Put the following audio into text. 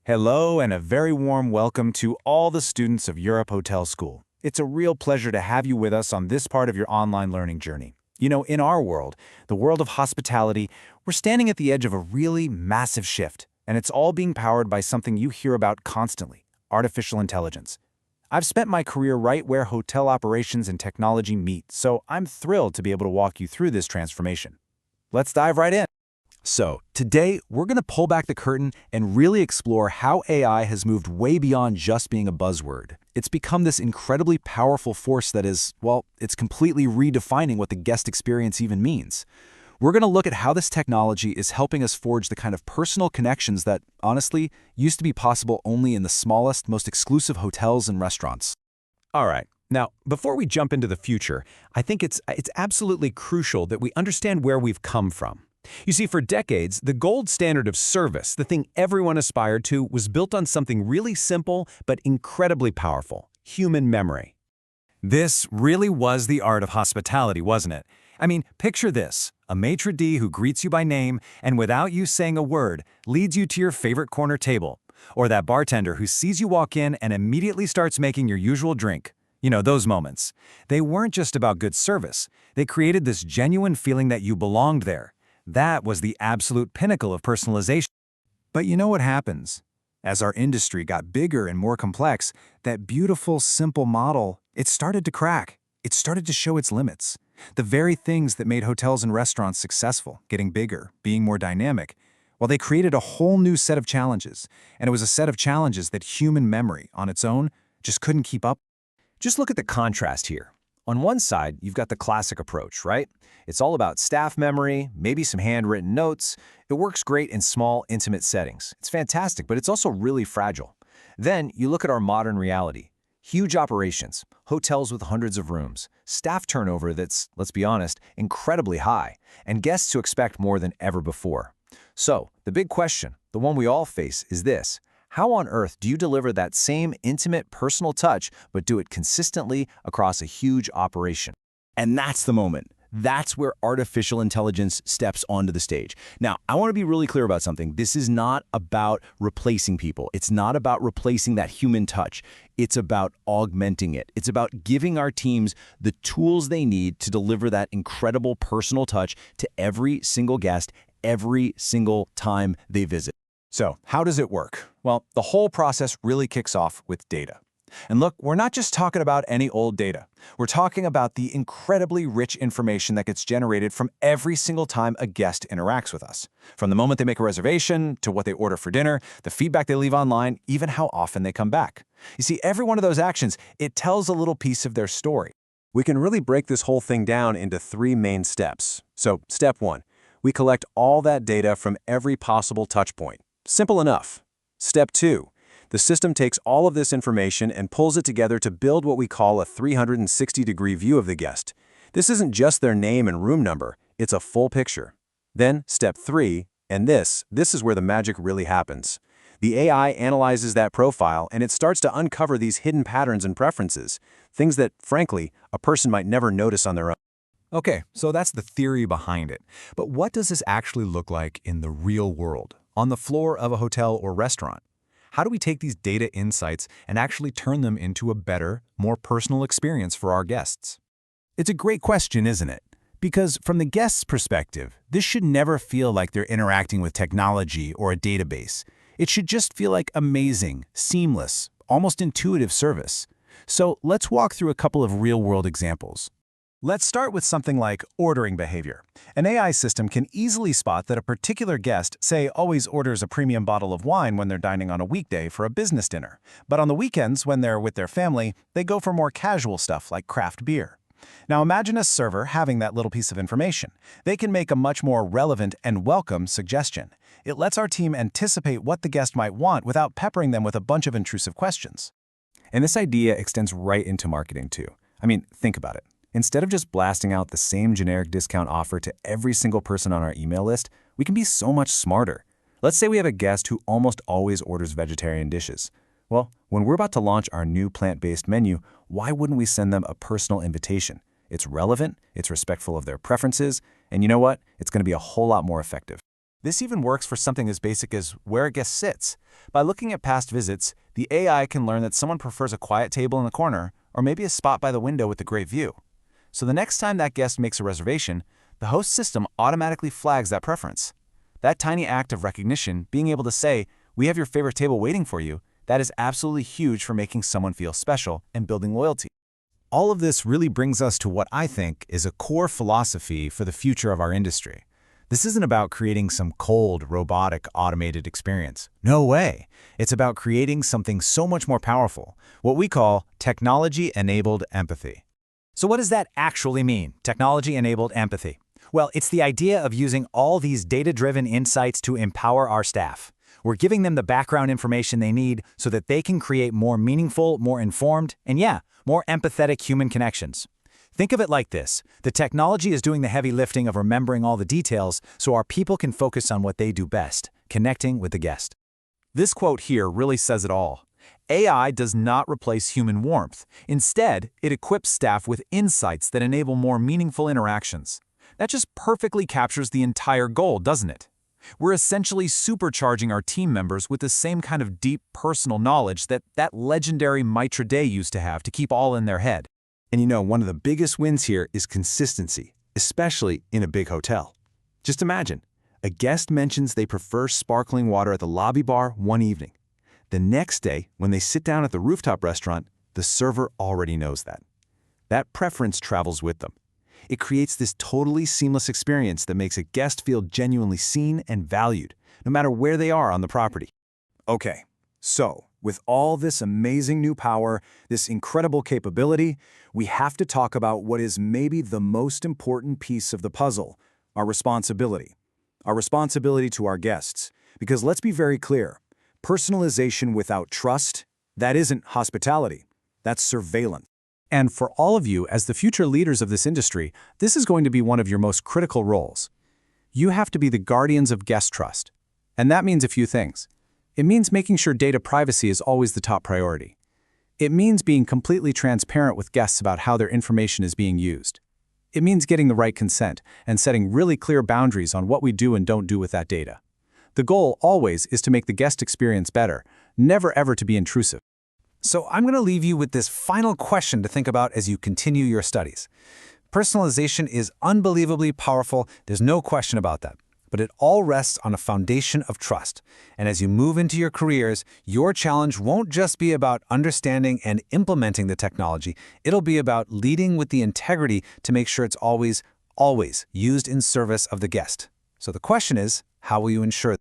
Hello and a very warm welcome to all the students of Europe Hotel School. It's a real pleasure to have you with us on this part of your online learning journey. You know, in our world, the world of hospitality, we're standing at the edge of a really massive shift, and it's all being powered by something you hear about constantly: artificial intelligence. I've spent my career right where hotel operations and technology meet, so I'm thrilled to be able to walk you through this transformation. Let's dive right in. So, today, we're going to pull back the curtain and really explore how AI has moved way beyond just being a buzzword. It's become this incredibly powerful force that is, well, it's completely redefining what the guest experience even means. We're going to look at how this technology is helping us forge the kind of personal connections that, honestly, used to be possible only in the smallest, most exclusive hotels and restaurants. All right. Now, before we jump into the future, I think it's absolutely crucial that we understand where we've come from. You see, for decades, the gold standard of service, the thing everyone aspired to, was built on something really simple but incredibly powerful: human memory. This really was the art of hospitality, wasn't it? I mean, picture this: a maitre d' who greets you by name and without you saying a word, leads you to your favorite corner table. Or that bartender who sees you walk in and immediately starts making your usual drink. You know, those moments. They weren't just about good service. They created this genuine feeling that you belonged there. That was the absolute pinnacle of personalization. But you know what happens? As our industry got bigger and more complex, that beautiful, simple model, it started to crack. It started to show its limits. The very things that made hotels and restaurants successful, getting bigger, being more dynamic, well, they created a whole new set of challenges. And it was a set of challenges that human memory, on its own, just couldn't keep up. Just look at the contrast here. On one side, you've got the classic approach, right? It's all about staff memory, maybe some handwritten notes. It works great in small, intimate settings. It's fantastic, but it's also really fragile. Then you look at our modern reality. Huge operations, hotels with hundreds of rooms, staff turnover that's, let's be honest, incredibly high, and guests who expect more than ever before. So, the big question, the one we all face, is this: how on earth do you deliver that same intimate, personal touch, but do it consistently across a huge operation? And that's the moment. That's where artificial intelligence steps onto the stage. Now, I want to be really clear about something. This is not about replacing people. It's not about replacing that human touch. It's about augmenting it. It's about giving our teams the tools they need to deliver that incredible personal touch to every single guest, every single time they visit. So, how does it work? Well, the whole process really kicks off with data. And look, we're not just talking about any old data. We're talking about the incredibly rich information that gets generated from every single time a guest interacts with us. From the moment they make a reservation, to what they order for dinner, the feedback they leave online, even how often they come back. You see, every one of those actions, it tells a little piece of their story. We can really break this whole thing down into 3 main steps. So, step 1, we collect all that data from every possible touch point. Simple enough. Step 2, the system takes all of this information and pulls it together to build what we call a 360-degree view of the guest. This isn't just their name and room number, it's a full picture. Then, step 3, and this is where the magic really happens. The AI analyzes that profile and it starts to uncover these hidden patterns and preferences, things that, frankly, a person might never notice on their own. Okay, so that's the theory behind it. But what does this actually look like in the real world, on the floor of a hotel or restaurant? How do we take these data insights and actually turn them into a better, more personal experience for our guests? It's a great question, isn't it? Because from the guest's perspective, this should never feel like they're interacting with technology or a database. It should just feel like amazing, seamless, almost intuitive service. So let's walk through a couple of real-world examples. Let's start with something like ordering behavior. An AI system can easily spot that a particular guest, say, always orders a premium bottle of wine when they're dining on a weekday for a business dinner. But on the weekends, when they're with their family, they go for more casual stuff like craft beer. Now imagine a server having that little piece of information. They can make a much more relevant and welcome suggestion. It lets our team anticipate what the guest might want without peppering them with a bunch of intrusive questions. And this idea extends right into marketing too. I mean, think about it. Instead of just blasting out the same generic discount offer to every single person on our email list, we can be so much smarter. Let's say we have a guest who almost always orders vegetarian dishes. Well, when we're about to launch our new plant-based menu, why wouldn't we send them a personal invitation? It's relevant, it's respectful of their preferences, and you know what? It's going to be a whole lot more effective. This even works for something as basic as where a guest sits. By looking at past visits, the AI can learn that someone prefers a quiet table in the corner or maybe a spot by the window with a great view. So the next time that guest makes a reservation, the host system automatically flags that preference. That tiny act of recognition, being able to say, "We have your favorite table waiting for you," that is absolutely huge for making someone feel special and building loyalty. All of this really brings us to what I think is a core philosophy for the future of our industry. This isn't about creating some cold, robotic, automated experience. No way. It's about creating something so much more powerful, what we call technology-enabled empathy. So what does that actually mean, technology-enabled empathy? Well, it's the idea of using all these data-driven insights to empower our staff. We're giving them the background information they need so that they can create more meaningful, more informed, and more empathetic human connections. Think of it like this. The technology is doing the heavy lifting of remembering all the details so our people can focus on what they do best, connecting with the guest. This quote here really says it all. AI does not replace human warmth. Instead, it equips staff with insights that enable more meaningful interactions. That just perfectly captures the entire goal, doesn't it? We're essentially supercharging our team members with the same kind of deep personal knowledge that legendary Mitra Day used to have to keep all in their head. And you know, one of the biggest wins here is consistency, especially in a big hotel. Just imagine, a guest mentions they prefer sparkling water at the lobby bar one evening. The next day, when they sit down at the rooftop restaurant, the server already knows that. That preference travels with them. It creates this totally seamless experience that makes a guest feel genuinely seen and valued, no matter where they are on the property. Okay, so with all this amazing new power, this incredible capability, we have to talk about what is maybe the most important piece of the puzzle, our responsibility. Our responsibility to our guests. Because let's be very clear, personalization without trust, that isn't hospitality, that's surveillance. And for all of you, as the future leaders of this industry, this is going to be one of your most critical roles. You have to be the guardians of guest trust. And that means a few things. It means making sure data privacy is always the top priority. It means being completely transparent with guests about how their information is being used. It means getting the right consent and setting really clear boundaries on what we do and don't do with that data. The goal always is to make the guest experience better, never ever to be intrusive. So I'm going to leave you with this final question to think about as you continue your studies. Personalization is unbelievably powerful, there's no question about that. But it all rests on a foundation of trust. And as you move into your careers, your challenge won't just be about understanding and implementing the technology, it'll be about leading with the integrity to make sure it's always used in service of the guest. So the question is, how will you ensure that?